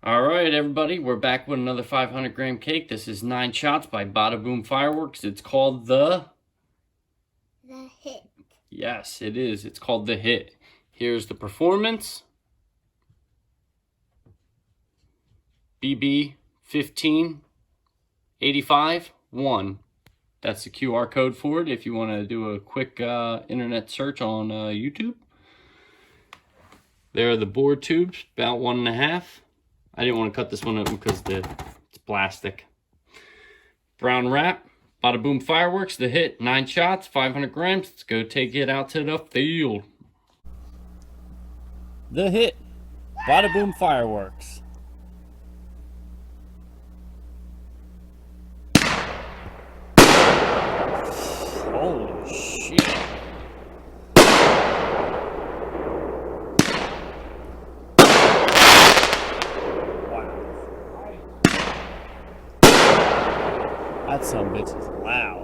Alright everybody, we're back with another 500 gram cake. This is 9 shots by Bada Fireworks. It's called the Hit. Yes, it is. It's called the Hit. Here's the performance. BB 1585 1. That's the QR code for it if you want to do a quick internet search on YouTube. There are the board tubes, about 1.5. I didn't want to cut this one open because it's plastic. Brown wrap, Bada Fireworks, the Hit, 9 shots, 500 grams. Let's go take it out to the field. The Hit, Bada Fireworks. Holy shit. That son of a bitch is loud.